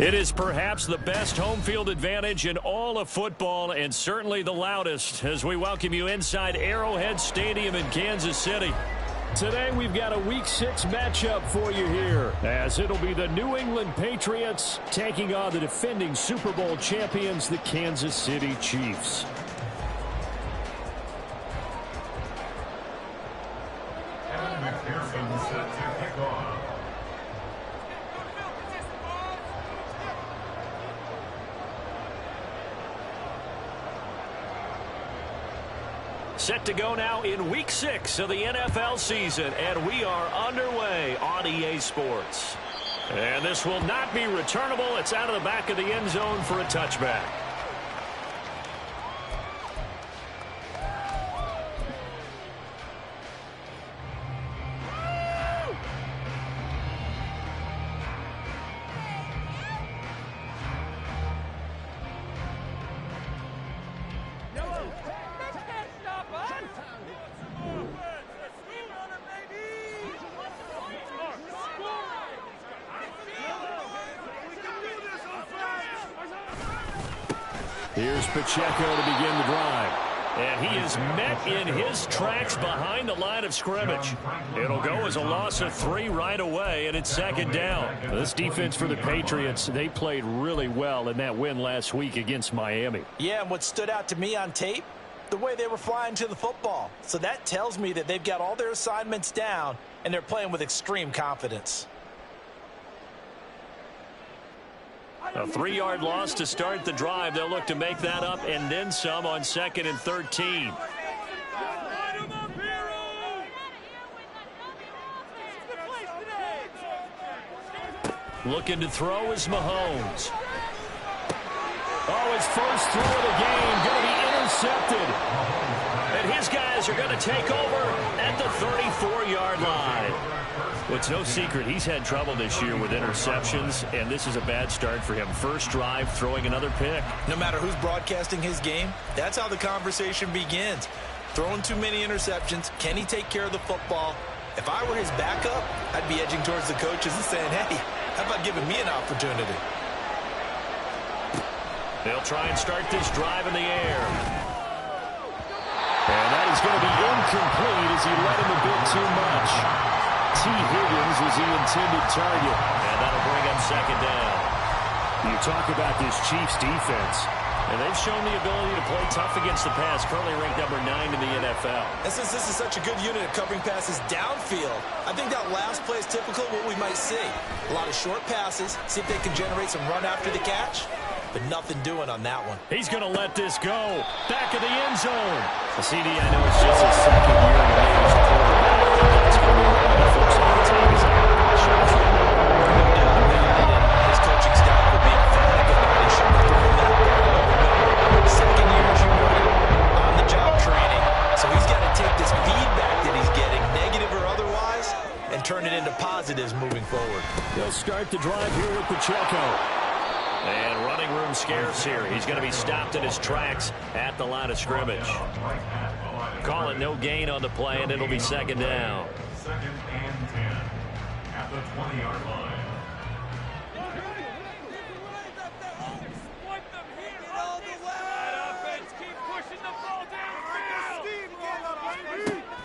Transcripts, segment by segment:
It is perhaps the best home field advantage in all of football and certainly the loudest as we welcome you inside Arrowhead Stadium in Kansas City. Today we've got a Week 6 matchup for you here as it'll be the New England Patriots taking on the defending Super Bowl champions, the Kansas City Chiefs. Set to go now in Week 6 of the NFL season, and we are underway on EA Sports. And this will not be returnable. It's out of the back of the end zone for a touchback. Here's Pacheco to begin the drive. And he is met in his tracks behind the line of scrimmage. It'll go as a loss of 3 right away, and it's second down. This defense for the Patriots, they played really well in that win last week against Miami. Yeah, and what stood out to me on tape, the way they were flying to the football. So that tells me that they've got all their assignments down, and they're playing with extreme confidence. A 3-yard loss to start the drive. They'll look to make that up and then some on 2nd and 13. Looking to throw is Mahomes. Oh, his first throw of the game going to be intercepted. And his guys are going to take over at the 34-yard line. Well, it's no secret he's had trouble this year with interceptions, and this is a bad start for him. First drive, throwing another pick. No matter who's broadcasting his game, that's how the conversation begins. Throwing too many interceptions, can he take care of the football? If I were his backup, I'd be edging towards the coaches and saying, hey, how about giving me an opportunity? They'll try and start this drive in the air. And that is going to be incomplete as he led him a bit too much. T. Higgins was the intended target. And that'll bring up second down. You talk about this Chiefs defense. And they've shown the ability to play tough against the pass, currently ranked number 9 in the NFL. And since this is such a good unit at covering passes downfield, I think that last play is typical of what we might see. A lot of short passes, see if they can generate some run after the catch, but nothing doing on that one. He's going to let this go. Back of the end zone. The CD, I know it's just his second year in the game as a quarterback. It's going to be one of the folks on the team is out. His coaching staff will be emphatic about he should have thrown that ball. Second year, as you noted, on the job training. So he's got to take this feedback that he's getting, negative or otherwise, and turn it into positives moving forward. They'll start the drive here with Pacheco. And running room scarce here. He's going to be stopped in his tracks at the line of scrimmage. Call it no gain on the play, and it'll be second down. 2nd and 10 at the 20-yard line.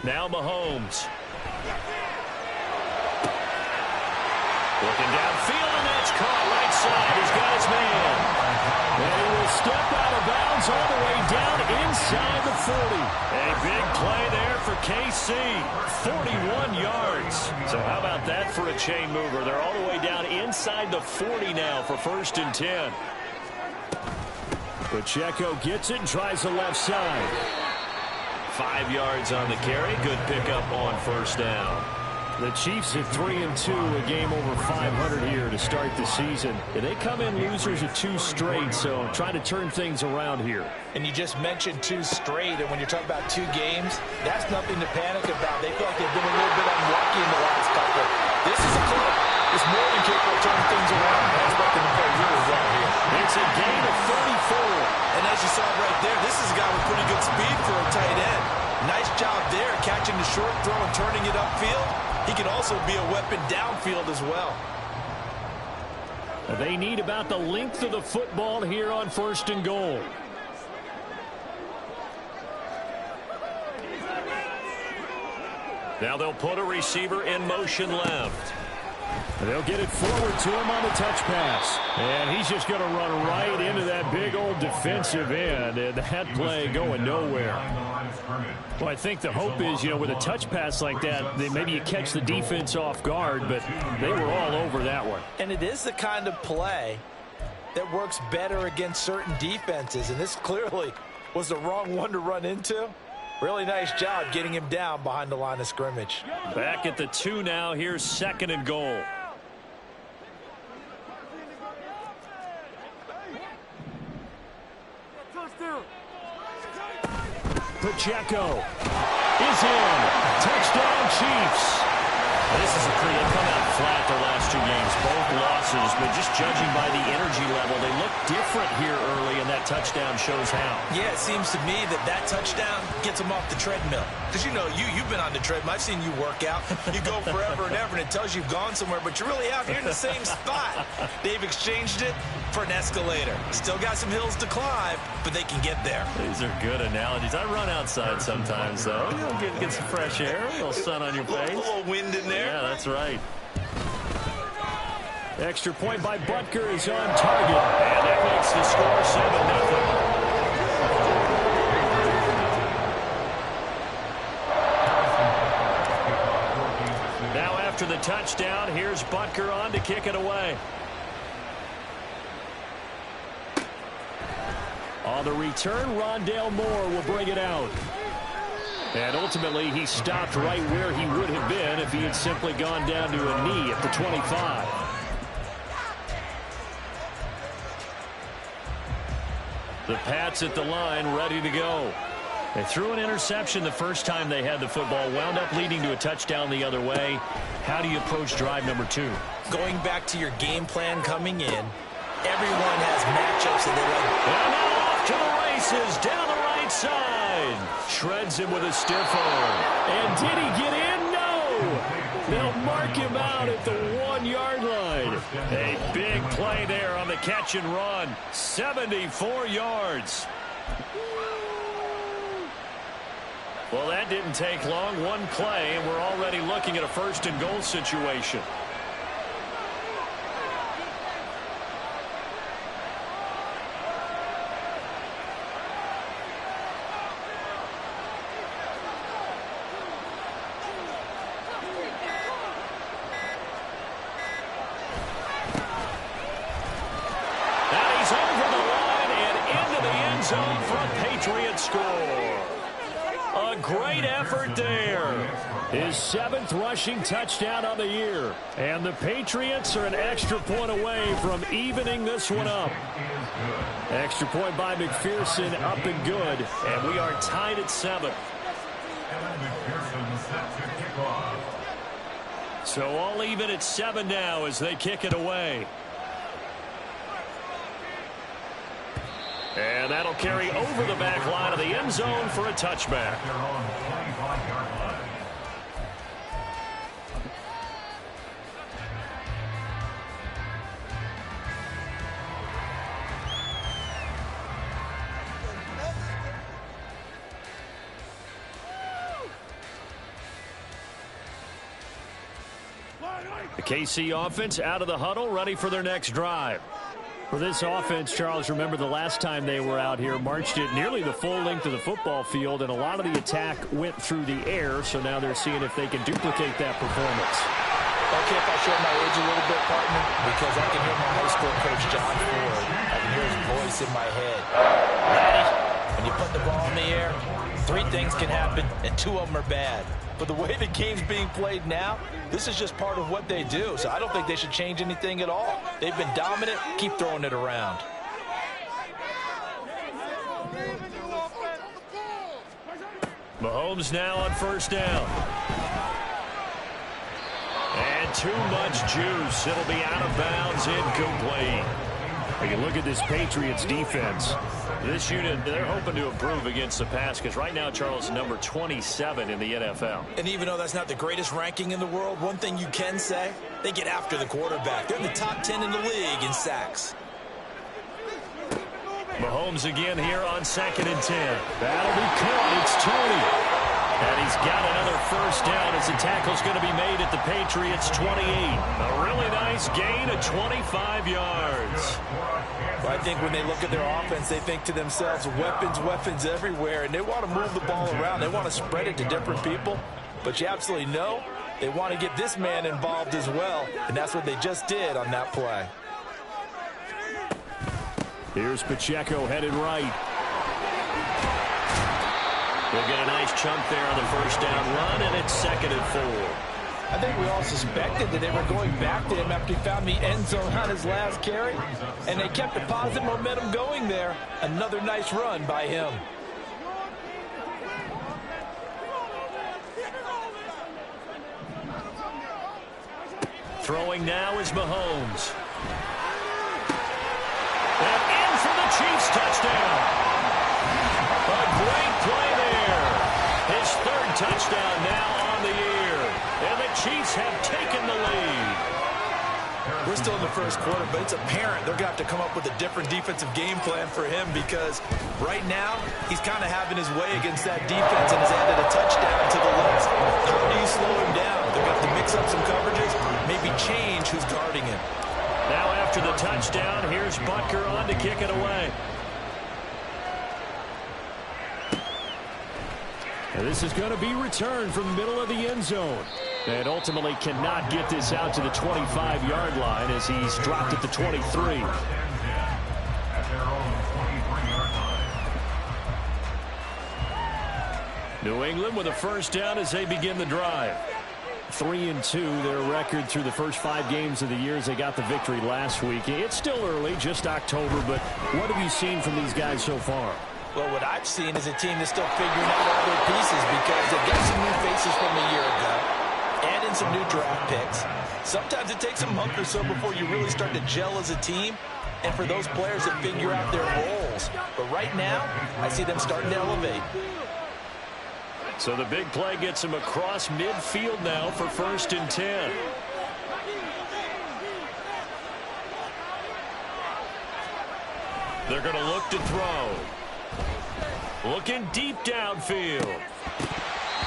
Now Mahomes. Looking downfield, and that's caught right side. He's got his man. And he will step out of bounds all the way down inside the 40. A big play there for KC. 41 yards. So how about that for a chain mover? They're all the way down inside the 40 now for 1st and 10. Pacheco gets it and tries the left side. 5 yards on the carry. Good pickup on 1st down. The Chiefs at 3-2, a game over 500 here to start the season. And they come in losers of 2 straight, so trying to turn things around here. And you just mentioned 2 straight, and when you're talking about 2 games, that's nothing to panic about. They feel like they've been a little bit unlucky in the last couple. This is a club that's more than capable of turning things around. I expect them to play really well here. It's a gain of 34. And as you saw right there, this is a guy with pretty good speed for a tight end. Nice job there, catching the short throw and turning it upfield. He can also be a weapon downfield as well. They need about the length of the football here on 1st and goal. Now they'll put a receiver in motion left. They'll get it forward to him on the touch pass. And he's just going to run right into that big old defensive end. And that play going nowhere. Well, I think the hope is, with a touch pass like that, maybe you catch the defense off guard, but they were all over that one. And it is the kind of play that works better against certain defenses. And this clearly was the wrong one to run into. Really nice job getting him down behind the line of scrimmage. Back at the 2 now. Here's 2nd and goal. Pacheco is in. Touchdown, Chiefs. This is a pretty, they come out flat their last 2 games, both losses, but just judging by the energy level, they look different here early, and that touchdown shows how. Yeah, it seems to me that touchdown gets them off the treadmill. Because you've been on the treadmill. I've seen you work out. You go forever and ever, and it tells you you've gone somewhere, but you're really out here in the same spot. They've exchanged it for an escalator. Still got some hills to climb, but they can get there. These are good analogies. I run outside sometimes, though. Get some fresh air, a little sun on your face. A little wind in there. Yeah, that's right. Extra point by Butker is on target. And that makes the score 7-0. Now after the touchdown, here's Butker on to kick it away. On the return, Rondale Moore will bring it out. And ultimately, he stopped right where he would have been if he had simply gone down to a knee at the 25. The Pats at the line, ready to go. They threw an interception the first time they had the football, wound up leading to a touchdown the other way. How do you approach drive number 2? Going back to your game plan coming in, everyone has matchups that they like. And now off to the races, down the right side. Shreds him with a stiff arm. And did he get in? No! They'll mark him out at the 1-yard line. A big play there on the catch and run. 74 yards. Well, that didn't take long. One play, and we're already looking at a 1st and goal situation. Zone for a Patriot score. A great effort there. His 7th rushing touchdown on the year. And the Patriots are an extra point away from evening this one up. Extra point by McPherson, up and good. And we are tied at 7. So all even at 7 now as they kick it away. And that'll carry over the back line of the end zone for a touchback. The KC offense out of the huddle, ready for their next drive. For this offense, Charles, remember the last time they were out here, marched it nearly the full length of the football field, and a lot of the attack went through the air, so now they're seeing if they can duplicate that performance. Okay, if I show my age a little bit, partner, because I can hear my high school coach, John Ford. I can hear his voice in my head. Ready? When you put the ball in the air, 3 things can happen, and 2 of them are bad. But the way the game's being played now, this is just part of what they do. So I don't think they should change anything at all. They've been dominant. Keep throwing it around. Mahomes now on 1st down. And too much juice. It'll be out of bounds, incomplete. You look at this Patriots defense. This unit, they're hoping to improve against the pass because right now, Charles, number 27 in the NFL. And even though that's not the greatest ranking in the world, one thing you can say, they get after the quarterback. They're in the top 10 in the league in sacks. Mahomes again here on 2nd and 10. That'll be caught. It's Tony. And he's got another first down as the tackle's going to be made at the Patriots' 28. A really nice gain of 25 yards. Well, I think when they look at their offense, they think to themselves, weapons everywhere, and they want to move the ball around. They want to spread it to different people. But you absolutely know they want to get this man involved as well, and that's what they just did on that play. Here's Pacheco headed right. They'll get a nice chunk there on the first down run, and it's 2nd and 4. I think we all suspected that they were going back to him after he found the end zone on his last carry, and they kept the positive momentum going there. Another nice run by him. Throwing now is Mahomes. And in for the Chiefs touchdown. A great play there. His 3rd touchdown now on the year. And the Chiefs have taken the lead. We're still in the first quarter, but it's apparent they're going to have to come up with a different defensive game plan for him because right now he's kind of having his way against that defense and has added a touchdown to the list. How do you slow him down? They're going to have to mix up some coverages, maybe change who's guarding him. Now after the touchdown, here's Butker on to kick it away. And this is going to be returned from the middle of the end zone. And ultimately cannot get this out to the 25-yard line as he's dropped at the 23. New England with a first down as they begin the drive. 3-2, their record through the first 5 games of the year as they got the victory last week. It's still early, just October, but what have you seen from these guys so far? Well, what I've seen is a team that's still figuring out all their pieces because they've got some new faces from a year ago, add in some new draft picks. Sometimes it takes a month or so before you really start to gel as a team, and for those players that figure out their roles. But right now, I see them starting to elevate. So the big play gets him across midfield now for 1st and 10. They're going to look to throw. Looking deep downfield.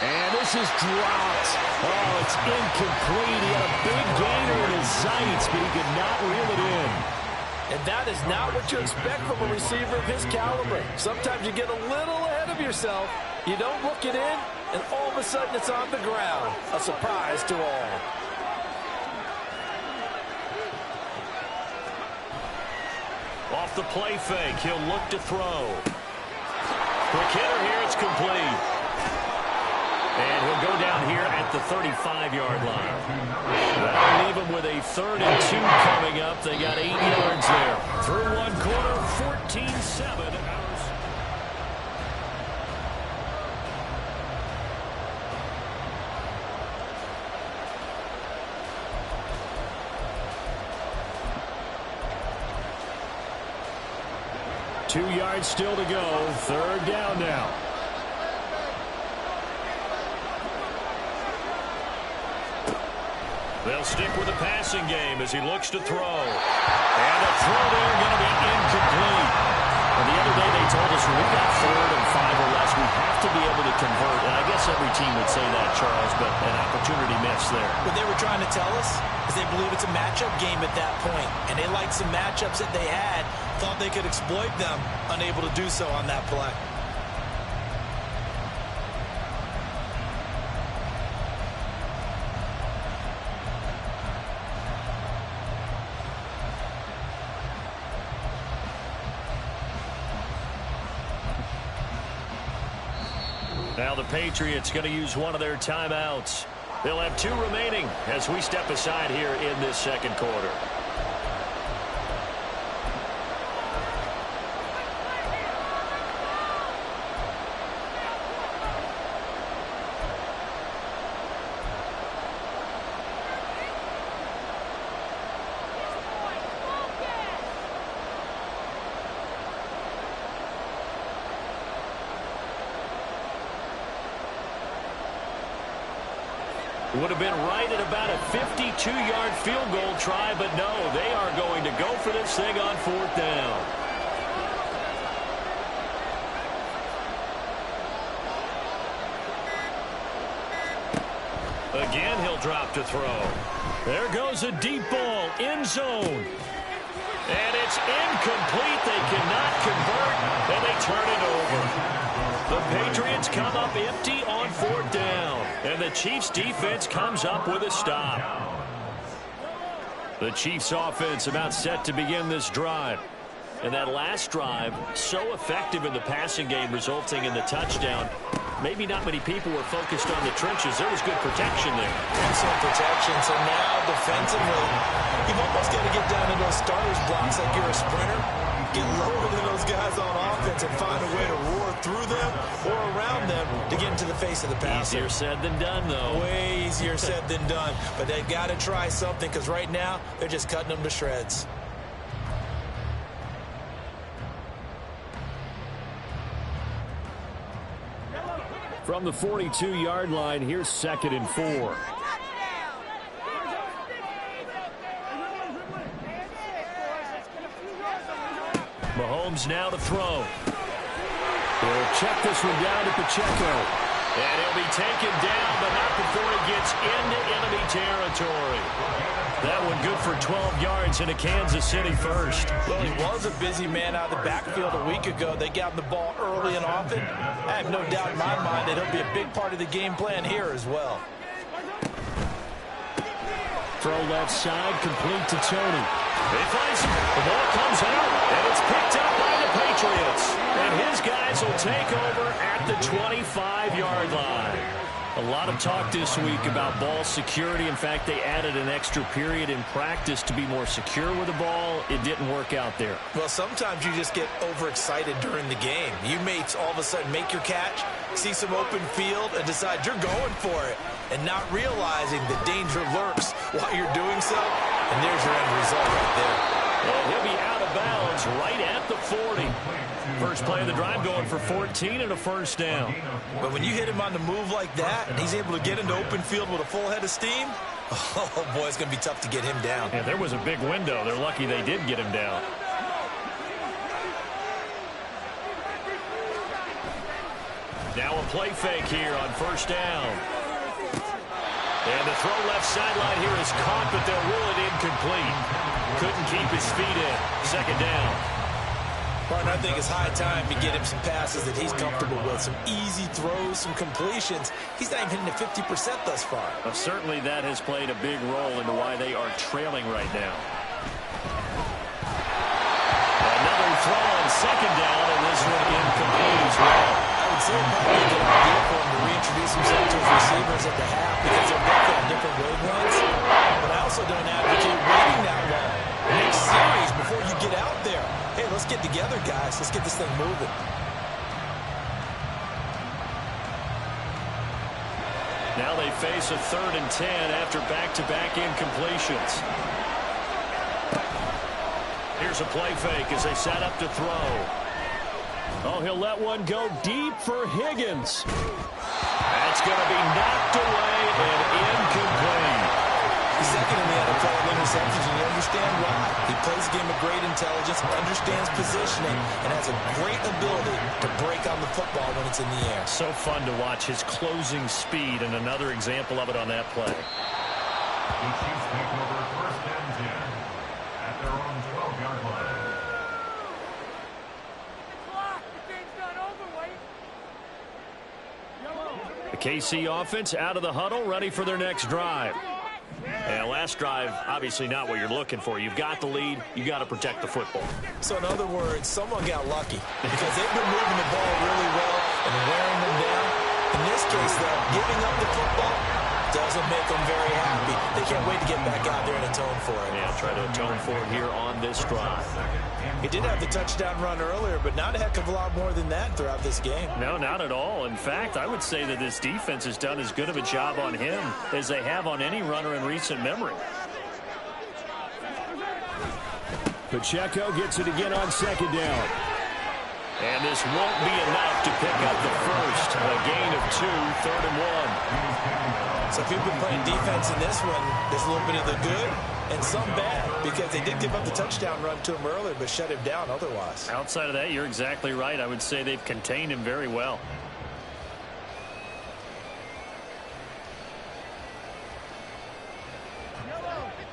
And this is dropped. Oh, it's incomplete. He had a big gainer in his sights, but he could not reel it in. And that is not what you expect from a receiver of his caliber. Sometimes you get a little ahead of yourself. You don't look it in, and all of a sudden it's on the ground. A surprise to all. Off the play fake, he'll look to throw. Quick hitter here, it's complete. And he'll go down here at the 35-yard line. That'll leave him with a 3rd and 2 coming up. They got 8 yards there. Through one quarter, 14-7. Two yards still to go. 3rd down now. They'll stick with the passing game as he looks to throw. And a throw there going to be incomplete. And the other day they told us when we got 3rd and 5 or less, we have to be able to convert. And I guess every team would say that, Charles, but an opportunity missed there. What they were trying to tell us is they believe it's a matchup game at that point. And they liked some matchups that they had, thought they could exploit them, unable to do so on that play. Now the Patriots going to use one of their timeouts. They'll have 2 remaining as we step aside here in this 2nd quarter. Would have been right at about a 52-yard field goal try, but no, they are going to go for this thing on 4th down. Again, he'll drop to throw. There goes a deep ball, end zone. And it's incomplete. They cannot convert, and they turn it over. The Patriots come up empty on 4th down, and the Chiefs' defense comes up with a stop. The Chiefs' offense about set to begin this drive. And that last drive, so effective in the passing game, resulting in the touchdown. Maybe not many people were focused on the trenches. There was good protection there. Excellent protection. So now, defensively, you've almost got to get down to those starters blocks like you're a sprinter. Get lower than those guys on offense and find a way to roar through them or around them to get into the face of the passer. Easier said than done, though. Way easier said than done. But they've got to try something because right now, they're just cutting them to shreds. From the 42-yard line, here's 2nd and 4. Mahomes now to throw. He'll check this one down to Pacheco. And he'll be taken down, but not before he gets into enemy territory. That one good for 12 yards into Kansas City first. Well, he was a busy man out of the backfield a week ago. They got him the ball early and often. I have no doubt in my mind that he'll be a big part of the game plan here as well. Throw left side, complete to Tony. He finds him. The ball comes out, and it's picked up by the Patriots. And his guys will take over at the 25-yard line. A lot of talk this week about ball security. In fact, they added an extra period in practice to be more secure with the ball. It didn't work out there. Well, sometimes you just get overexcited during the game. You may all of a sudden make your catch, see some open field, and decide you're going for it, and not realizing the danger lurks while you're doing so. And there's your end result right there. And he'll be out of bounds right at the 40. First play of the drive going for 14 and a first down. But when you hit him on the move like that, and he's able to get into open field with a full head of steam, oh, boy, it's going to be tough to get him down. Yeah, there was a big window. They're lucky they did get him down. Now a play fake here on first down. And the throw left sideline here is caught, but they'll rule it incomplete. Couldn't keep his feet in. Second down. Partner, I think it's high time to get him some passes that he's comfortable with. Some easy throws, some completions. He's not even hitting the 50% thus far. Well, certainly that has played a big role into why they are trailing right now. Another throw on second down, and this one incomplete as well. I would say it might be a good idea for him to reintroduce himself to his receivers at the half because they're both on different wavelengths. But I also don't advocate waiting that long. Next series before you get out there. Hey, let's get together, guys. Let's get this thing moving. Now they face a 3rd and 10 after back-to-back incompletions. Here's a play fake as they set up to throw. Oh, he'll let one go deep for Higgins. That's going to be knocked away and incomplete. He's second in the NFL in interceptions, and you understand why. He plays a game of great intelligence, understands positioning, and has a great ability to break on the football when it's in the air. So fun to watch his closing speed, and another example of it on that play. The Chiefs take over first and 10 at their own 12-yard line. The KC offense out of the huddle, ready for their next drive. And last drive, obviously not what you're looking for. You've got the lead. You got to protect the football. So in other words, someone got lucky because they've been moving the ball really well and wearing them down. In this case, though, giving up the football doesn't make them very happy. They can't wait to get back out there and atone for it. Yeah, try to atone for it here on this drive. He did have the touchdown run earlier, but not a heck of a lot more than that throughout this game. No, not at all. In fact, I would say that this defense has done as good of a job on him as they have on any runner in recent memory. Pacheco gets it again on second down. And this won't be enough to pick up the first. A gain of 2, 3rd and 1. So if you've been playing defense in this one, there's a little bit of the good and some bad, because they did give up the touchdown run to him earlier, but shut him down otherwise. Outside of that, you're exactly right. I would say they've contained him very well.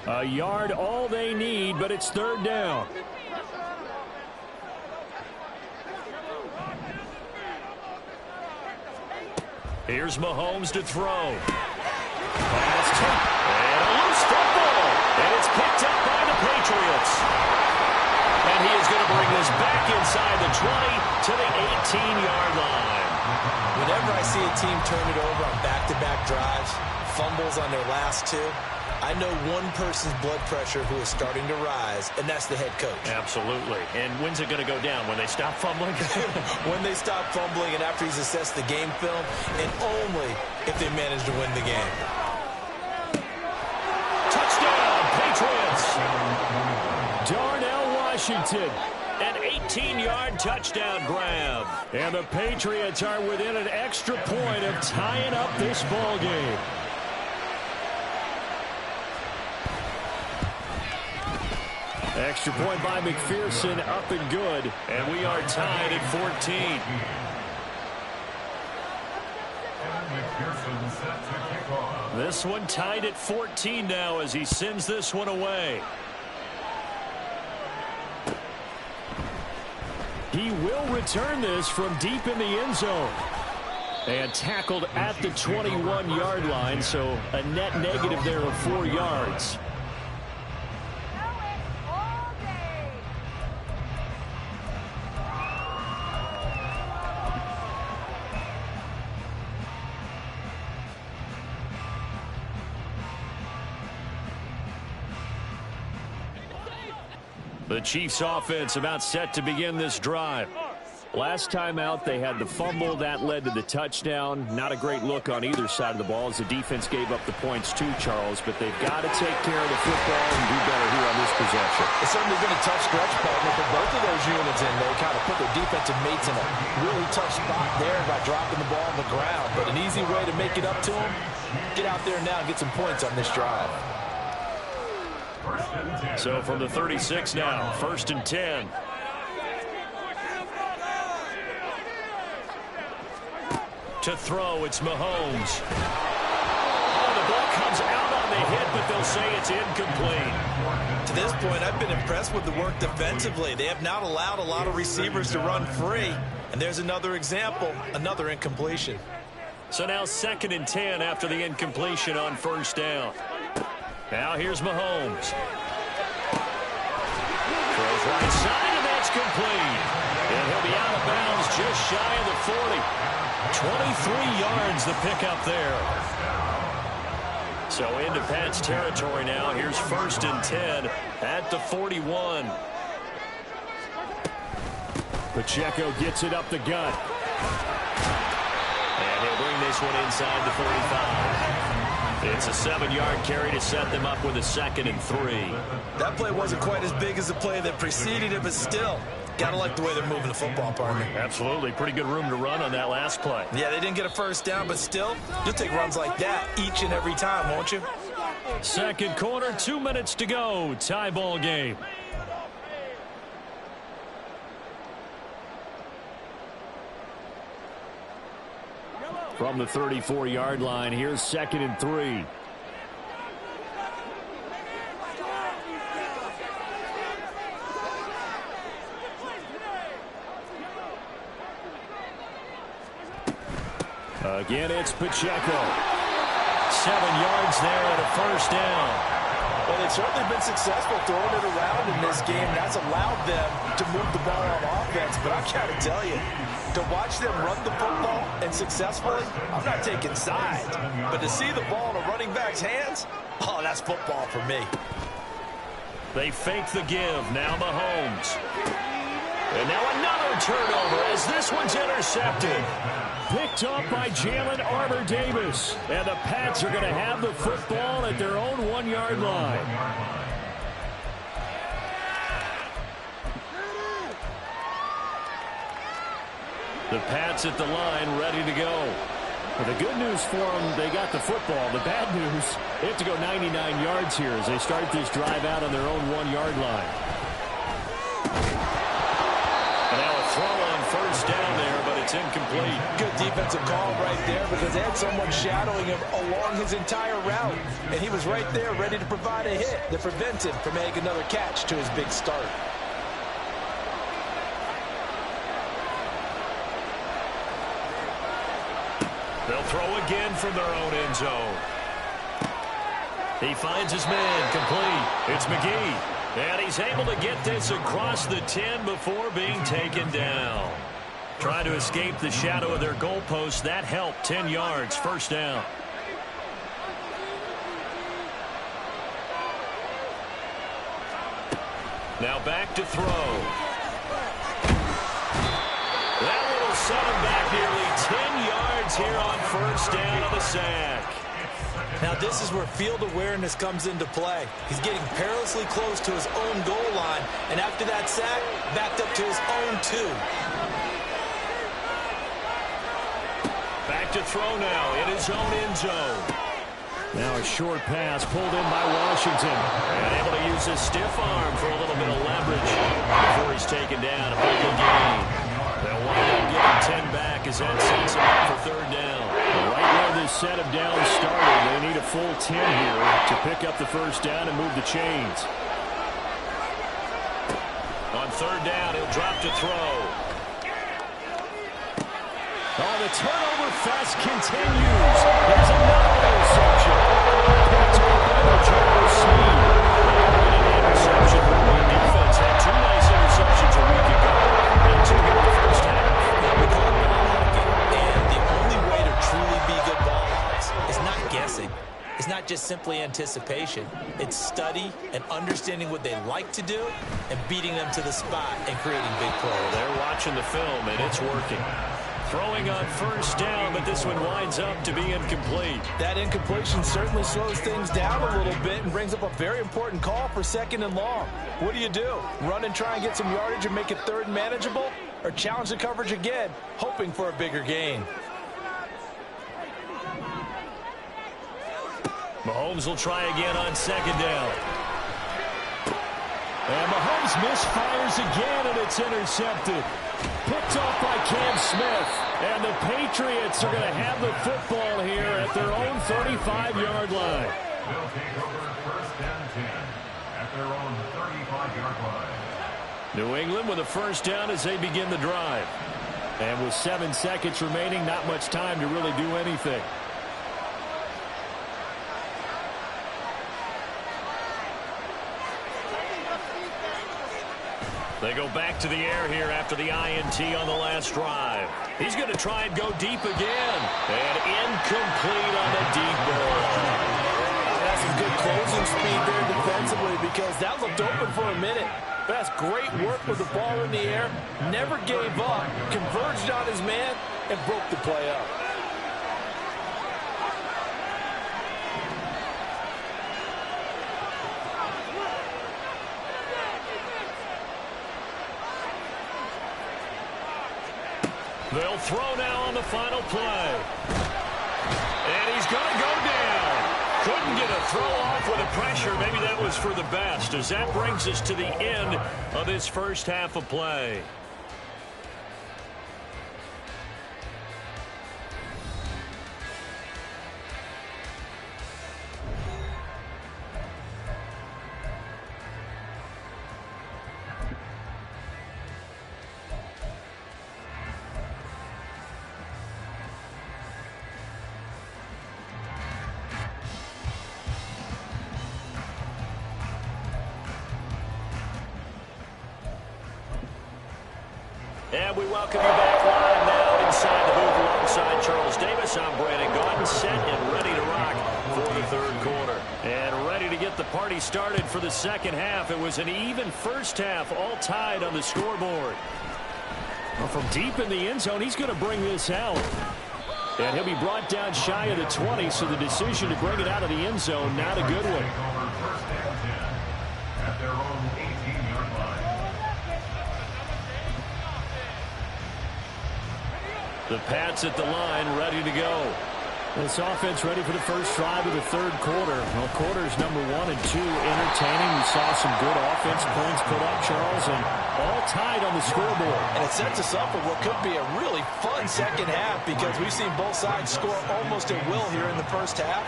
A yard all they need, but it's third down. Here's Mahomes to throw. Pass tipped. And a loose football. And it's picked up by the Patriots. And he is going to bring this back inside the 20 to the 18-yard line. Whenever I see a team turn it over on back-to-back drives, fumbles on their last two, I know one person's blood pressure who is starting to rise, and that's the head coach. Absolutely. And when's it going to go down? When they stop fumbling? When they stop fumbling and after he's assessed the game film, and only if they manage to win the game. Touchdown, Patriots! Darnell Washington. An 18-yard touchdown grab. And the Patriots are within an extra point of tying up this ball game. Extra point by McPherson, up and good. And we are tied at 14. McPherson set to kick off. This one tied at 14 now as he sends this one away. He will return this from deep in the end zone. And tackled at the 21-yard line, so a net negative there of 4 yards. The Chiefs offense about set to begin this drive. Last time out, they had the fumble. That led to the touchdown. Not a great look on either side of the ball as the defense gave up the points too, Charles. But they've got to take care of the football and do better here on this possession. It's certainly been a tough stretch, partner, for both of those units, and they kind of put their defensive mates in a really tough spot there by dropping the ball on the ground. But an easy way to make it up to them, get out there now and get some points on this drive. So from the 36 now, 1st and 10. To throw, it's Mahomes. Oh, the ball comes out on the hit, but they'll say it's incomplete. To this point, I've been impressed with the work defensively. They have not allowed a lot of receivers to run free. And there's another example, another incompletion. So now 2nd and 10 after the incompletion on 1st down. Now here's Mahomes. Throws right side, and that's complete. And he'll be out of bounds just shy of the 40. 23 yards the pickup there. So into Pat's territory now. Here's 1st and 10 at the 41. Pacheco gets it up the gut. And he'll bring this one inside the 35. It's a 7-yard carry to set them up with a 2nd and 3. That play wasn't quite as big as the play that preceded it, but still, got to like the way they're moving the football, partner. Absolutely. Pretty good room to run on that last play. Yeah, they didn't get a 1st down, but still, you'll take runs like that each and every time, won't you? 2nd quarter, 2 minutes to go. Tie ball game. From the 34-yard line, here's 2nd and 3. Again, it's Pacheco. 7 yards there and a 1st down. Well, they've certainly been successful throwing it around in this game. That's allowed them to move the ball on offense. But I got to tell you, to watch them run the football and successfully, I'm not taking sides. But to see the ball in a running back's hands, oh, that's football for me. They fake the give. Now Mahomes. And now another turnover as this one's intercepted. Picked up by Jalen Armour-Davis. And the Pats are going to have the football at their own 1-yard line. The Pats at the line, ready to go. Well, the good news for them, they got the football. The bad news, they have to go 99 yards here as they start this drive out on their own 1-yard line. And now a throw on first down there, but it's incomplete. Good defensive call right there because they had someone shadowing him along his entire route. And he was right there ready to provide a hit that prevents him from making another catch to his big start. They'll throw again from their own end zone. He finds his man complete. It's McGee. And he's able to get this across the 10 before being taken down. Trying to escape the shadow of their goalpost. That helped. 10 yards, first down. Now back to throw. That will set him back nearly 10 yards here on first down of the sack. Now this is where field awareness comes into play. He's getting perilously close to his own goal line, and after that sack, backed up to his own 2. Back to throw now in his own end zone. Now a short pass pulled in by Washington. And able to use his stiff arm for a little bit of leverage before he's taken down. A pretty good gain. They'll wind up getting 10 back as that sets him up for third down. Right where this set of downs started, they need a full 10 here to pick up the first down and move the chains. On third down, he'll drop to throw. Oh, the turnover fest continues. There's another interception. Picked up by the Joe Sneed. Interception. The defense had 2 nice interceptions a week ago. And 2 here in the first half. We call it ball hawking, and the only way to truly be good ball hawks is not guessing. It's not just simply anticipation. It's study and understanding what they like to do and beating them to the spot and creating big plays. They're watching the film, and it's working. Throwing on first down, but this one winds up to be incomplete. That incompletion certainly slows things down a little bit and brings up a very important call for 2nd and long. What do? Run and try and get some yardage and make it 3rd and manageable? Or challenge the coverage again, hoping for a bigger gain? Mahomes will try again on 2nd down. And Mahomes misfires again, and it's intercepted. Picked off by Cam Smith. And the Patriots are going to have the football here at their own 35-yard line. They'll take over first and 10 at their own 35-yard line. New England with a first down as they begin the drive. And with 7 seconds remaining, not much time to really do anything. They go back to the air here after the INT on the last drive. He's going to try and go deep again. And incomplete on the deep ball. That's some good closing speed there defensively because that looked open for a minute. But that's great work with the ball in the air. Never gave up. Converged on his man and broke the play up. They'll throw now on the final play. And he's going to go down. Couldn't get a throw off with the pressure. Maybe that was for the best, as that brings us to the end of this first half of play. And we welcome you back live now inside the booth alongside Charles Davis. I'm Brandon Gaudin, set and ready to rock for the third quarter. And ready to get the party started for the second half. It was an even first half, all tied on the scoreboard. Well, from deep in the end zone, he's going to bring this out. And he'll be brought down shy of the 20, so the decision to bring it out of the end zone, not a good one. First and 10 at their own 18-yard line. The Pats at the line, ready to go. This offense ready for the first drive of the third quarter. Well, quarters number 1 and 2 entertaining. We saw some good offense points put up, Charles, and all tied on the scoreboard. And it sets us up for what could be a really fun second half because we've seen both sides score almost at will here in the first half.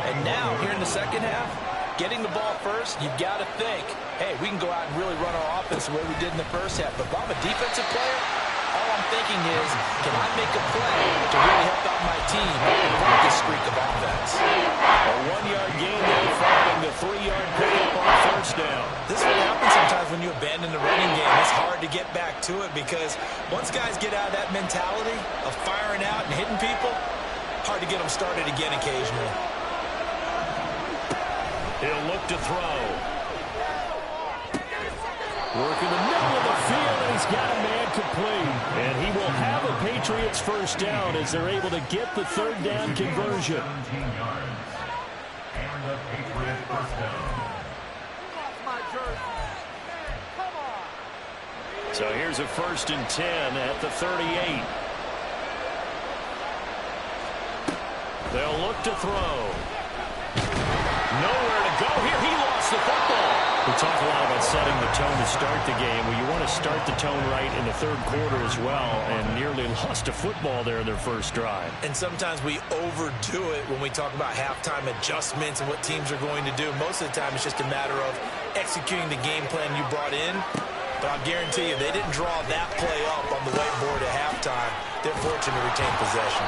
And now, here in the second half, getting the ball first, you've got to think, hey, we can go out and really run our offense the way we did in the first half. But if I'm a defensive player, all I'm thinking is, can I make a play to really help out my team and break this streak of offense? A 1-yard gain there following the 3-yard pickup on first down. This is what happens sometimes when you abandon the running game. It's hard to get back to it because once guys get out of that mentality of firing out and hitting people, hard to get them started again occasionally. He'll look to throw. Work in the middle of the field, and he's got a man complete. And he will have a Patriots first down as they're able to get the third down conversion. 17 yards. And the Patriots first down. So here's a 1st and 10 at the 38. They'll look to throw. Nowhere to go here. He lost the football. We talk a lot about setting the tone to start the game. Well, you want to start the tone right in the third quarter as well, and nearly lost a football there in their first drive. And sometimes we overdo it when we talk about halftime adjustments and what teams are going to do. Most of the time, it's just a matter of executing the game plan you brought in. But I'll guarantee you, they didn't draw that play up on the whiteboard at halftime. They're fortunate to retain possession.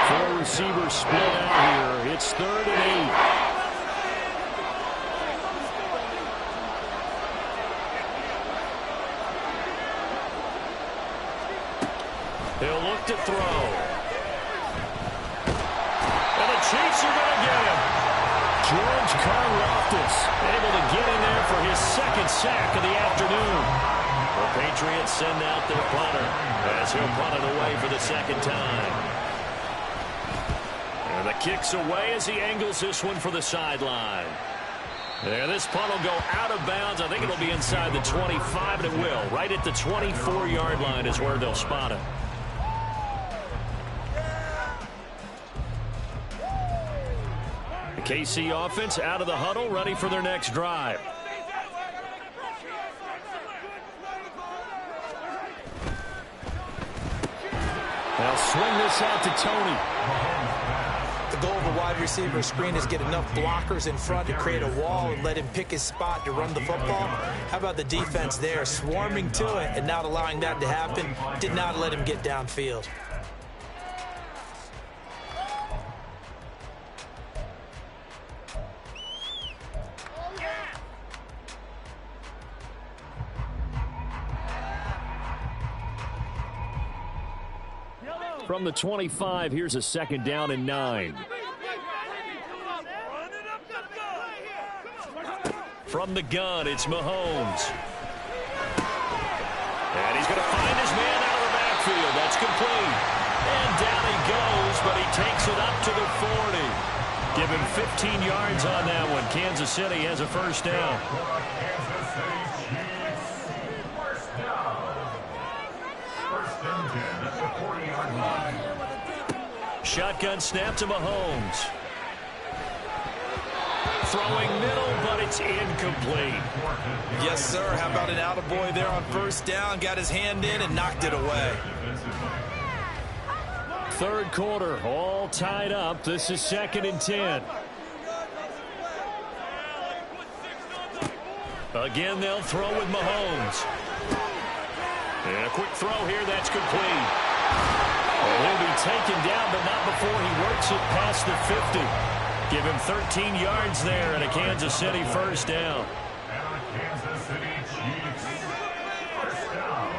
Four receivers split out here. It's 3rd and 8. He'll look to throw. And the Chiefs are going to get him. George Karlaftis Able to get in there for his 2nd sack of the afternoon. The Patriots send out their punter as he'll punt it away for the 2nd time. And the kick's away as he angles this one for the sideline. And this punt will go out of bounds. I think it'll be inside the 25, and it will. Right at the 24-yard line is where they'll spot it. The KC offense out of the huddle, ready for their next drive. They'll swing this out to Tony. The goal of a wide receiver screen is get enough blockers in front to create a wall and let him pick his spot to run the football. How about the defense there, swarming to it and not allowing that to happen? Did not let him get downfield. From the 25, here's a 2nd down and 9. From the gun, it's Mahomes. And he's going to find his man out of the backfield. That's complete. And down he goes, but he takes it up to the 40. Give him 15 yards on that one. Kansas City has a first down. Shotgun snap to Mahomes. Throwing middle, but it's incomplete. Yes, sir. How about an attaboy there on first down? Got his hand in and knocked it away. Third quarter, all tied up. This is 2nd and 10. Again, they'll throw with Mahomes. And a quick throw here, that's complete. Well, he'll be taken down, but not before he works it past the 50. Give him 13 yards there and a Kansas City first down. And the Kansas City Chiefs first down.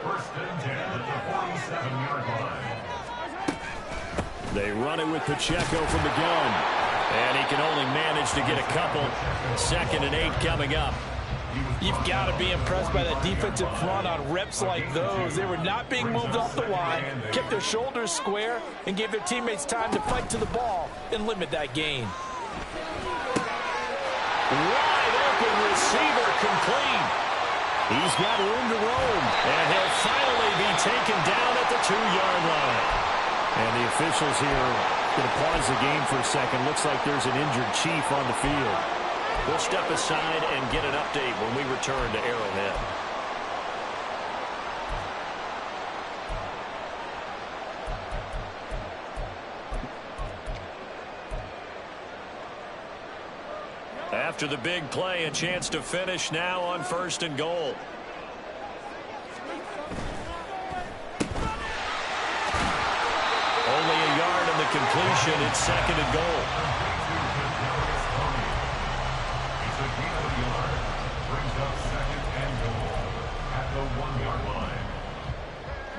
1st and 10 at the 47-yard line. They run it with Pacheco from the gun. And he can only manage to get a couple. 2nd and 8 coming up. You've got to be impressed by that defensive front on reps like those. They were not being moved off the line, kept their shoulders square, and gave their teammates time to fight to the ball and limit that gain. Wide open receiver complete. He's got room to roam, and he'll finally be taken down at the 2-yard line. And the officials here going to pause the game for a second. Looks like there's an injured Chief on the field. We'll step aside and get an update when we return to Arrowhead. After the big play, a chance to finish now on 1st and goal. Only a yard on the completion. It's 2nd and goal.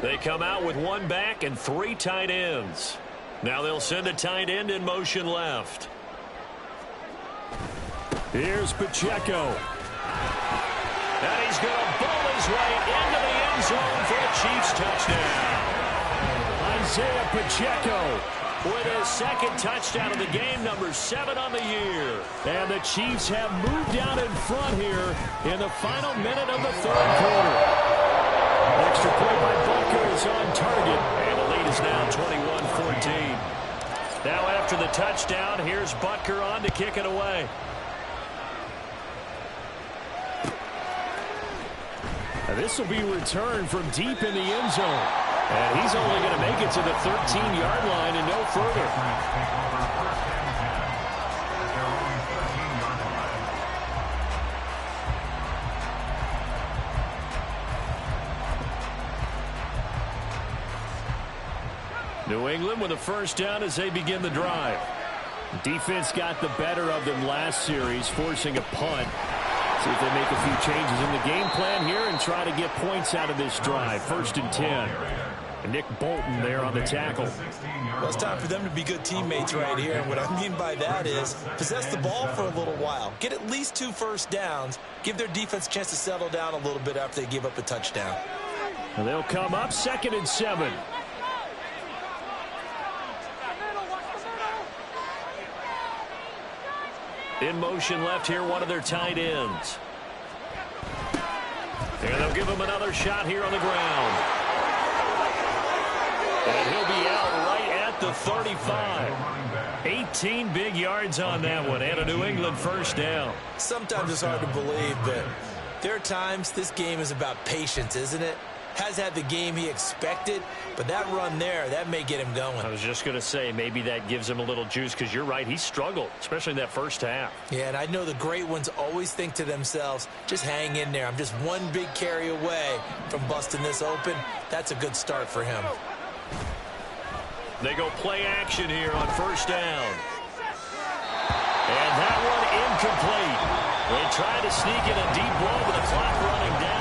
They come out with 1 back and 3 tight ends. Now they'll send a tight end in motion left. Here's Pacheco. And he's going to bowl his way into the end zone for a Chiefs touchdown. Isaiah Pacheco with his 2nd touchdown of the game, number 7 on the year. And the Chiefs have moved out in front here in the final minute of the 3rd quarter. Extra play by Butker is on target. And the lead is now 21-14. Now after the touchdown, here's Butker on to kick it away. Now this will be returned from deep in the end zone. And he's only going to make it to the 13-yard line and no further. New England with a 1st down as they begin the drive. Defense got the better of them last series, forcing a punt. See if they make a few changes in the game plan here and try to get points out of this drive. 1st and 10. And Nick Bolton there on the tackle. Well, it's time for them to be good teammates right here. And what I mean by that is possess the ball for a little while. Get at least 2 first downs. Give their defense a chance to settle down a little bit after they give up a touchdown. And they'll come up 2nd and 7. In motion left here, one of their tight ends. And they'll give him another shot here on the ground. And he'll be out right at the 35. 18 big yards on that one, and a New England 1st down. Sometimes it's hard to believe, but there are times this game is about patience, isn't it? Has had the game he expected, but that run there, that may get him going. I was just going to say, maybe that gives him a little juice, because you're right, he struggled, especially in that 1st half. Yeah, and I know the great ones always think to themselves, just hang in there. I'm just one big carry away from busting this open. That's a good start for him. They go play action here on 1st down. And that one incomplete. They try to sneak in a deep ball, but the clock running down.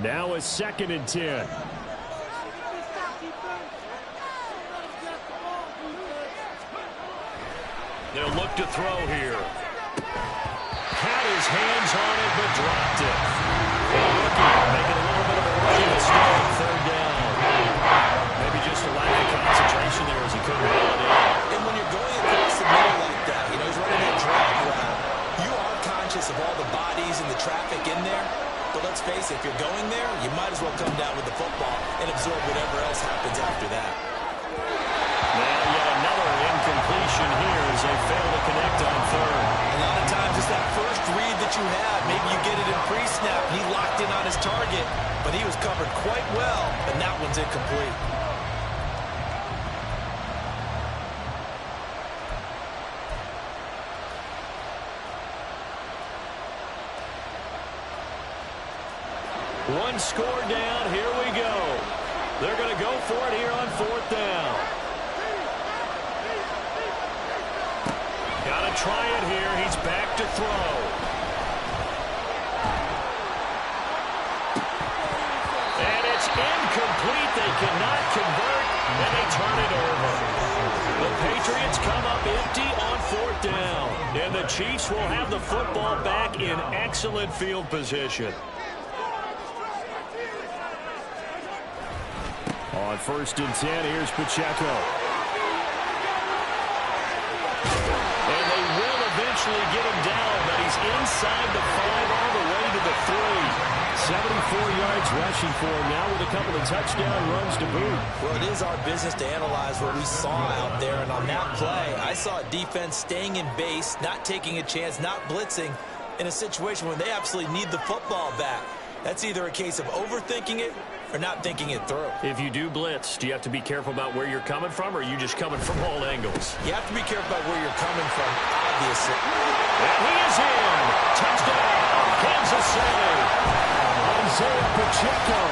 Now a 2nd and 10. They'll look to throw here. Had his hands on it, but dropped it. Making a little bit of a rookie mistake. 3rd down. Maybe just a lack of concentration there as he couldn't hold it in. And when you're going across the middle like that, you know, he's running that drag route, you are conscious of all the bodies and the traffic in there. But let's face it, if you're going there, you might as well come down with the football and absorb whatever else happens after that. Now yet another incompletion here as they fail to connect on 3rd. A lot of times it's that first read that you have. Maybe you get it in pre-snap. He locked in on his target, but he was covered quite well, and that one's incomplete. One score down. Here we go. They're going to go for it here on 4th down. try it here. He's back to throw. And it's incomplete. They cannot convert, and they turn it over. The Patriots come up empty on 4th down, and the Chiefs will have the football back in excellent field position. On 1st and 10, here's Pacheco. And they will eventually get him down, but he's inside the 5 all the way to the 3. 74 yards rushing for him now with a couple of touchdown runs to boot. Well, it is our business to analyze what we saw out there, and on that play, I saw a defense staying in base, not taking a chance, not blitzing in a situation where they absolutely need the football back. That's either a case of overthinking it or not thinking it through. If you do blitz, do you have to be careful about where you're coming from, or are you just coming from all angles? You have to be careful about where you're coming from, obviously. And he is in. Touchdown, Kansas City. Isaiah Pacheco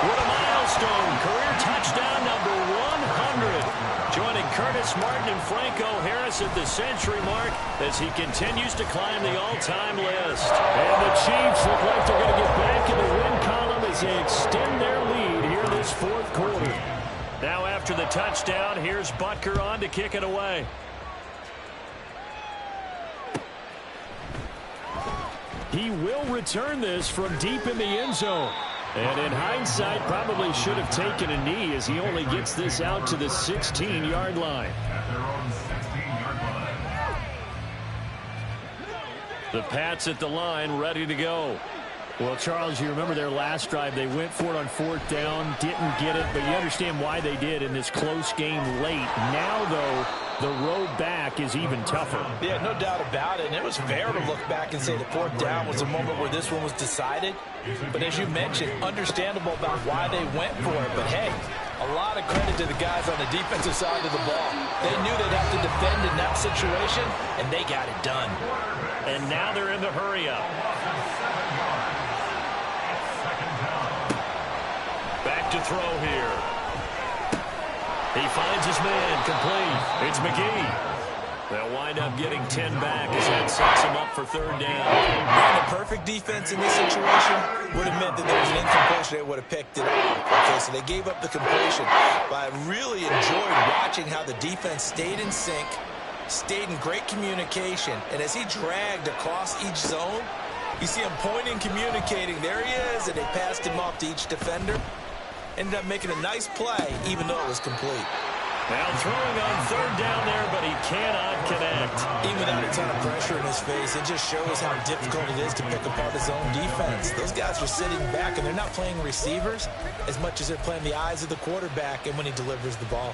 with a milestone career touchdown number 100. Joining Curtis Martin and Franco Harris at the century mark as he continues to climb the all-time list. And the Chiefs look like they're going to get back in the win column as they extend their lead here this 4th quarter. Now after the touchdown, here's Butker on to kick it away. He will return this from deep in the end zone. And in hindsight, probably should have taken a knee as he only gets this out to the 16-yard line. The Pats at the line, ready to go. Well, Charles, you remember their last drive. They went for it on 4th down, didn't get it, but you understand why they did in this close game late. Now, though, the road back is even tougher. Yeah, no doubt about it. And it was fair to look back and say the 4th down was a moment where this one was decided. But as you mentioned, understandable about why they went for it. But, hey, a lot of credit to the guys on the defensive side of the ball. They knew they'd have to defend in that situation, and they got it done. And now they're in the hurry-up. Back to throw here. He finds his man, complete. It's McGee. They'll wind up getting 10 back as that sets him up for 3rd down. And the perfect defense in this situation would have meant that there was an incompletion. They would have picked it up. Okay, so they gave up the completion. But I really enjoyed watching how the defense stayed in sync, stayed in great communication. And as he dragged across each zone, you see him pointing, communicating. There he is, and they passed him off to each defender. Ended up making a nice play, even though it was complete. Now throwing on 3rd down there, but he cannot connect. Even without a ton of pressure in his face, it just shows how difficult it is to pick apart his own defense. Those guys are sitting back, and they're not playing receivers as much as they're playing the eyes of the quarterback and when he delivers the ball.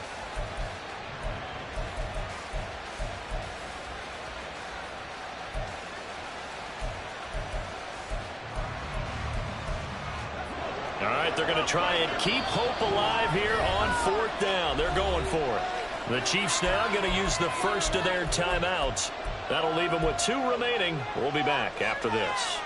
All right, they're going to try and keep hope alive here on 4th down. They're going for it. The Chiefs now going to use the first of their timeouts. That'll leave them with 2 remaining. We'll be back after this.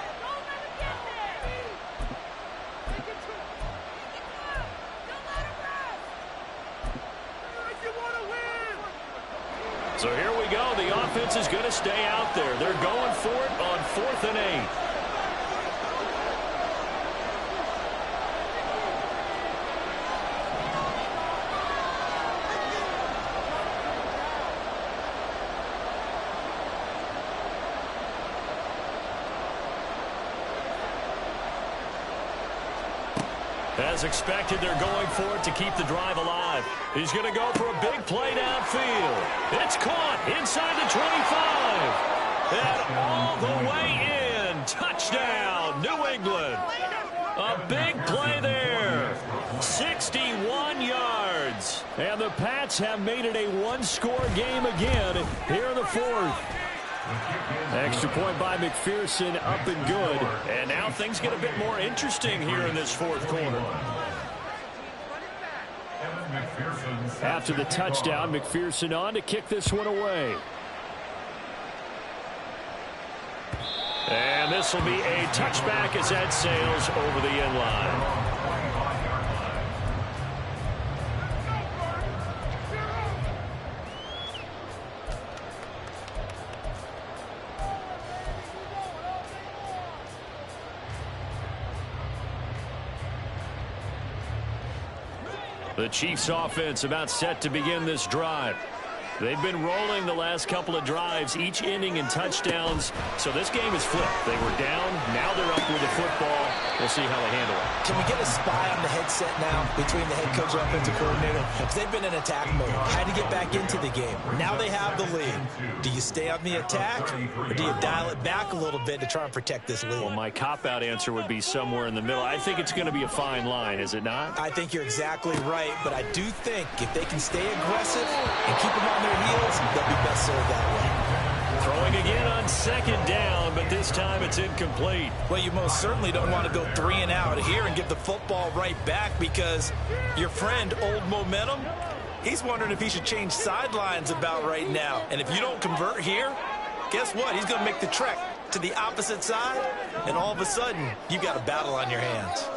So here we go. The offense is going to stay out there. They're going for it on 4th and 8. As expected, they're going for it to keep the drive alive. He's going to go for a big play downfield. It's caught inside the 25. And all the way in. Touchdown, New England. A big play there. 61 yards. And the Pats have made it a one-score game again here in the 4th. Extra point by McPherson, up and good. And now things get a bit more interesting here in this 4th quarter. After the touchdown, McPherson on to kick this one away. And this will be a touchback as that sails over the end line. The Chiefs offense about set to begin this drive. They've been rolling the last couple of drives, each ending in touchdowns. So this game is flipped. They were down. Now they're up with the football. We'll see how they handle it. Can we get a spy on the headset now between the head coach and offensive coordinator? Because they've been in attack mode. Had to get back into the game. Now they have the lead. Do you stay on the attack, or do you dial it back a little bit to try and protect this lead? Well, my cop-out answer would be somewhere in the middle. I think it's going to be a fine line, is it not? I think you're exactly right, but I do think if they can stay aggressive and keep them on their heels, they'll be best served that way. Throwing again on second down, but this time it's incomplete. Well, you most certainly don't want to go 3 and out here and give the football right back, because your friend, Old Momentum, he's wondering if he should change sidelines about right now. And if you don't convert here, guess what? He's going to make the trek to the opposite side, and all of a sudden, you've got a battle on your hands.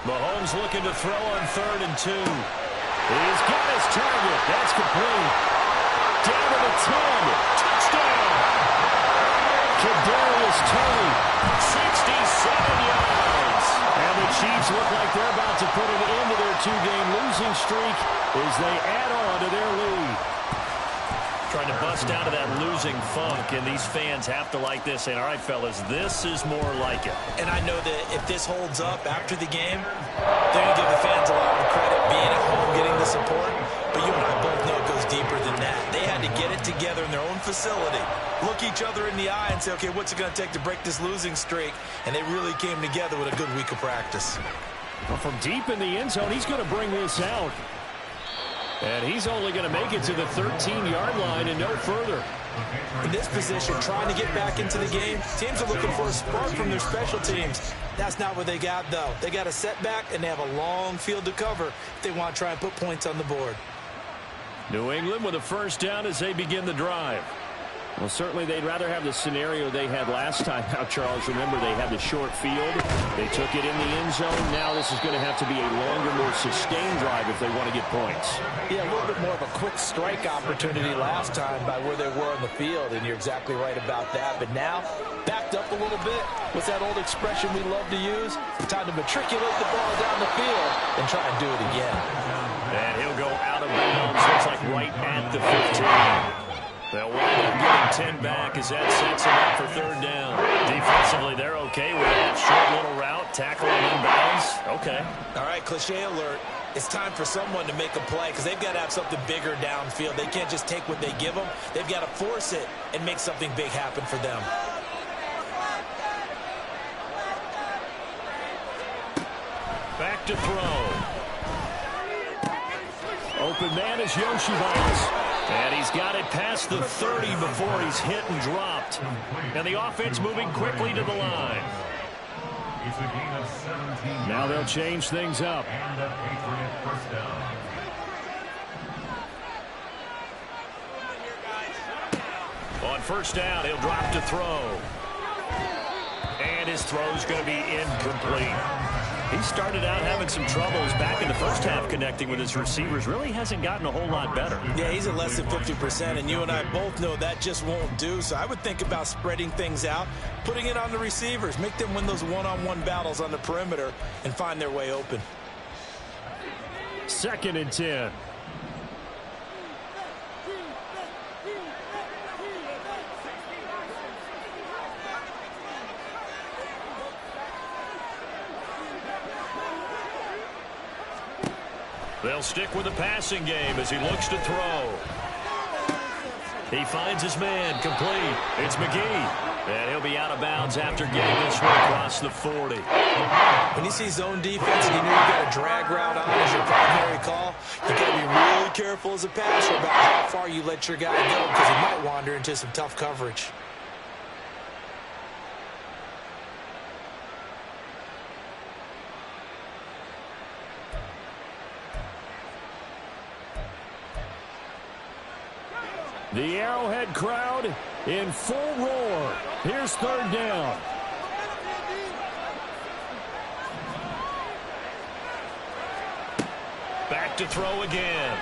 Mahomes looking to throw on 3rd and 2. He's got his target. That's complete. Down to the 10. Touchdown. Kadarius Toney, 67 yards. And the Chiefs look like they're about to put an end to their 2-game losing streak as they add on to their lead. Trying to bust out of that losing funk, and these fans have to like this. And all right, fellas, this is more like it. And I know that if this holds up after the game, they're going to give the fans a lot of credit being at home, getting the support. But you and I both know it goes deeper than that. They had to get it together in their own facility, look each other in the eye and say, okay, what's it going to take to break this losing streak? And they really came together with a good week of practice. Well, from deep in the end zone, he's going to bring this out. And he's only going to make it to the 13-yard line and no further. In this position, trying to get back into the game, teams are looking for a spark from their special teams. That's not what they got, though. They got a setback, and they have a long field to cover if they want to try and put points on the board. New England with a first down as they begin the drive. Well, certainly they'd rather have the scenario they had last time out, Charles. Remember, they had the short field. They took it in the end zone. Now this is going to have to be a longer, more sustained drive if they want to get points. Yeah, a little bit more of a quick strike opportunity last time by where they were on the field, and you're exactly right about that. But now, backed up a little bit. What's that old expression we love to use? Time to matriculate the ball down the field and try and do it again. And he'll go out of bounds. Looks like right at the 15. They'll wind up getting 10 back as that sets them up for 3rd down. Defensively, they're okay with that short little route, tackling inbounds. Okay. All right, cliche alert. It's time for someone to make a play, because they've got to have something bigger downfield. They can't just take what they give them. They've got to force it and make something big happen for them. Back to throw. Open man is Yoshivas. And he's got it past the 30 before he's hit and dropped. And the offense moving quickly to the line. Now they'll change things up. And a Patriot first down. On first down, he'll drop to throw. And his throw's going to be incomplete. He started out having some troubles back in the first half connecting with his receivers. Really hasn't gotten a whole lot better. Yeah, he's at less than 50%, and you and I both know that just won't do. So I would think about spreading things out, putting it on the receivers, make them win those one-on-one battles on the perimeter, and find their way open. 2nd and 10. They'll stick with the passing game as he looks to throw. He finds his man, complete. It's McGee. And he'll be out of bounds after getting this one across the 40. When you see zone defense and you know you've got a drag route on as your primary call, you got to be really careful as a passer about how far you let your guy go, because he might wander into some tough coverage. The Arrowhead crowd in full roar. Here's 3rd down. Back to throw again.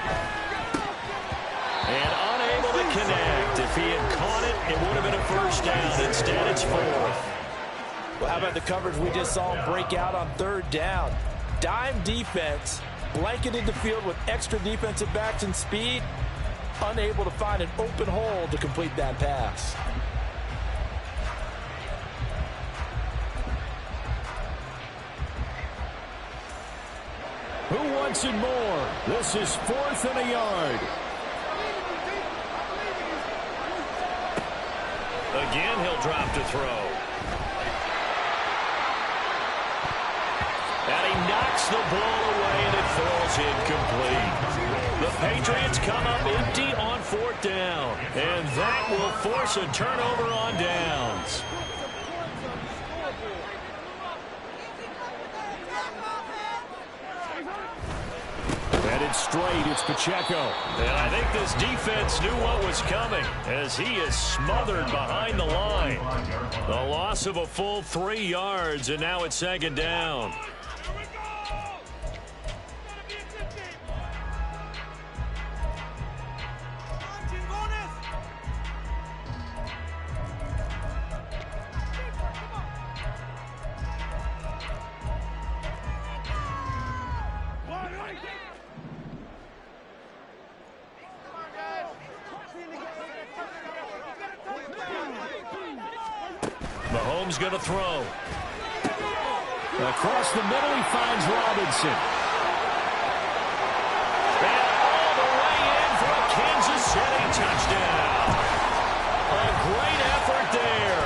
And unable to connect. If he had caught it, it would have been a first down. Instead, it's 4th. Well, how about the coverage we just saw him break out on 3rd down? Dime defense, blanketed the field with extra defensive backs and speed, unable to find an open hole to complete that pass. Who wants it more? This is 4th and a yard. Again, he'll drop to throw. And he knocks the ball away, and it falls incomplete. The Patriots come up empty on 4th down, and that will force a turnover on downs. And it's straight. It's Pacheco. And I think this defense knew what was coming as he is smothered behind the line. The loss of a full 3 yards, and now it's 2nd down. Mahomes going to throw. Across the middle, he finds Robinson. And all the way in for a Kansas City touchdown. A great effort there.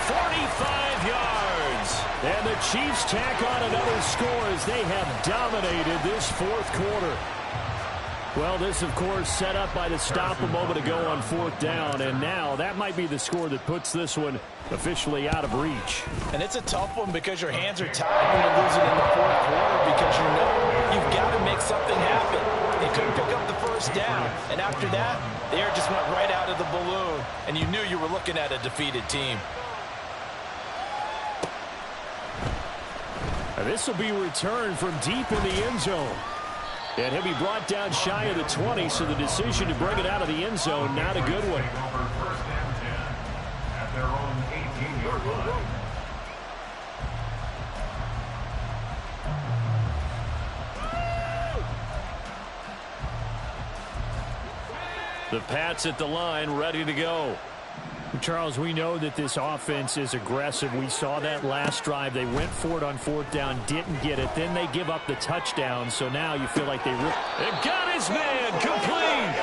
45 yards. And the Chiefs tack on another score as they have dominated this 4th quarter. Well, this, of course, set up by the stop a moment ago on 4th down, and now that might be the score that puts this one officially out of reach. And it's a tough one because your hands are tied when you're losing in the 4th quarter because you know you've got to make something happen. They couldn't pick up the 1st down, and after that, the air just went right out of the balloon, and you knew you were looking at a defeated team. And this will be returned from deep in the end zone. And he'll be brought down shy of the 20, so the decision to bring it out of the end zone, not a good one. First and 10 at their own 18-yard line. The Pats at the line, ready to go. Charles, we know that this offense is aggressive. We saw that last drive. They went for it on 4th down, didn't get it. Then they give up the touchdown, so now you feel like they got his man complete.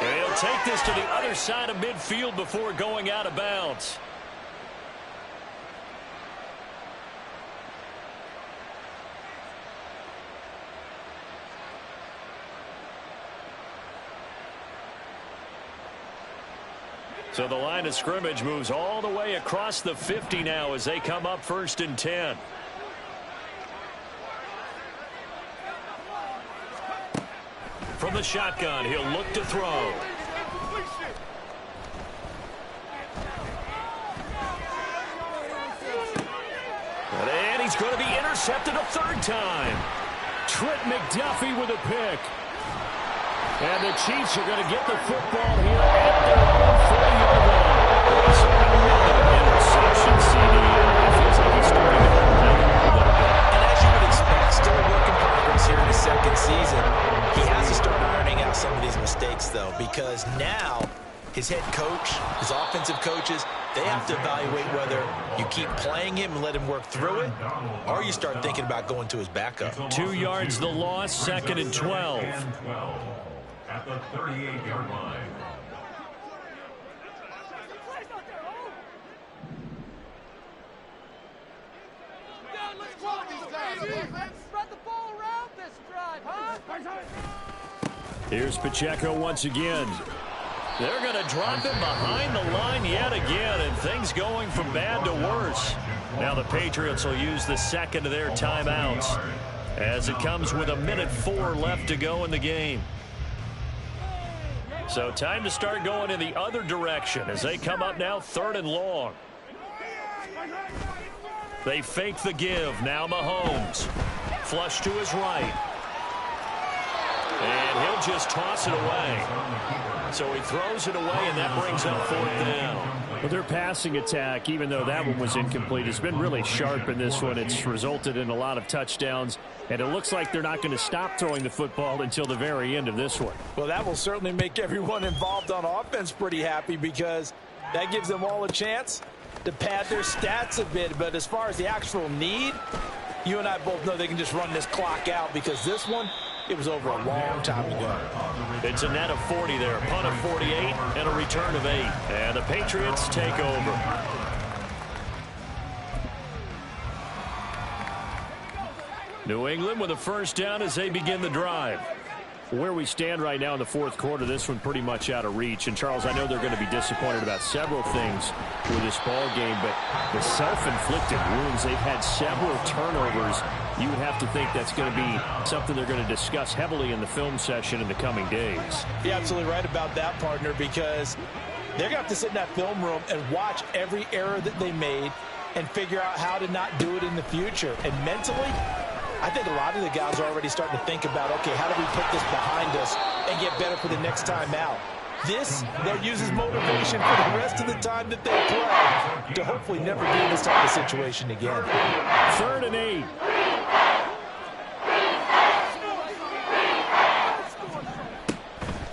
And he'll take this to the other side of midfield before going out of bounds. So the line of scrimmage moves all the way across the 50 now as they come up 1st and 10. From the shotgun, he'll look to throw. And he's going to be intercepted a 3rd time. Trent McDuffie with a pick. And the Chiefs are going to get the football here at their own 4-yard line. So interception, CD. It feels like he's starting to hang a little bit. And as you would expect, still a work in progress here in his 2nd season. He has to start ironing out some of these mistakes, though, because now his head coach, his offensive coaches, they have to evaluate whether you keep playing him and let him work through it, or you start thinking about going to his backup. 2 yards the loss, 2nd and 12. At the 38-yard line. Here's Pacheco once again. They're going to drop him behind the line yet again, and things going from bad to worse. Now the Patriots will use the 2nd of their timeouts as it comes with 1:04 left to go in the game. So time to start going in the other direction as they come up now 3rd and long. They fake the give. Now Mahomes. Flush to his right. And he'll just toss it away. So he throws it away, and that brings up 4th down. Well, their passing attack, even though that one was incomplete, has been really sharp in this one. It's resulted in a lot of touchdowns, and it looks like they're not going to stop throwing the football until the very end of this one. Well, that will certainly make everyone involved on offense pretty happy, because that gives them all a chance to pad their stats a bit. But as far as the actual need, you and I both know they can just run this clock out, because this one, it was over a long time ago. It's a net of 40 there, punt of 48, and a return of 8. And the Patriots take over. New England with a first down as they begin the drive. Where we stand right now in the fourth quarter, this one pretty much out of reach. And, Charles, I know they're going to be disappointed about several things with this ball game, but the self-inflicted wounds, they've had several turnovers. You would have to think that's going to be something they're going to discuss heavily in the film session in the coming days. You're absolutely right about that, partner, because they're going to have to sit in that film room and watch every error that they made and figure out how to not do it in the future. And mentally, I think a lot of the guys are already starting to think about, okay, how do we put this behind us and get better for the next time out? This, they'll use as motivation for the rest of the time that they play to hopefully never be in this type of situation again. 3rd and 8.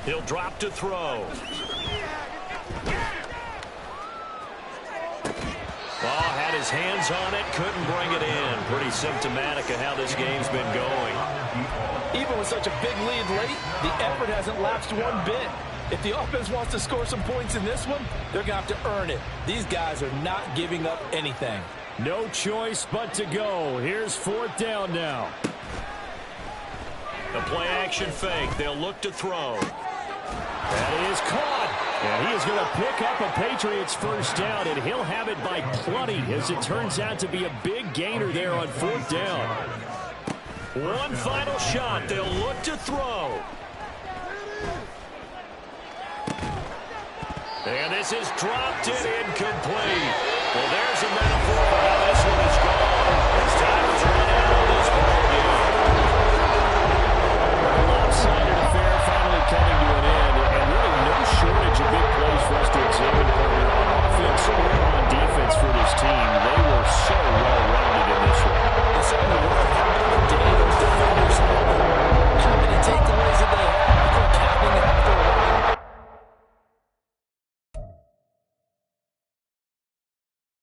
He'll drop to throw. Ball had his hands on it, couldn't bring it in. Pretty symptomatic of how this game's been going. Even with such a big lead late, the effort hasn't lapsed one bit. If the offense wants to score some points in this one, they're going to have to earn it. These guys are not giving up anything. No choice but to go. Here's 4th down now. The play action fake. They'll look to throw. That is caught. And he is going to pick up a Patriots first down, and he'll have it by plenty, as it turns out to be a big gainer there on 4th down. One final shot. They'll look to throw. And this is dropped and incomplete. Well, there's a metaphor for how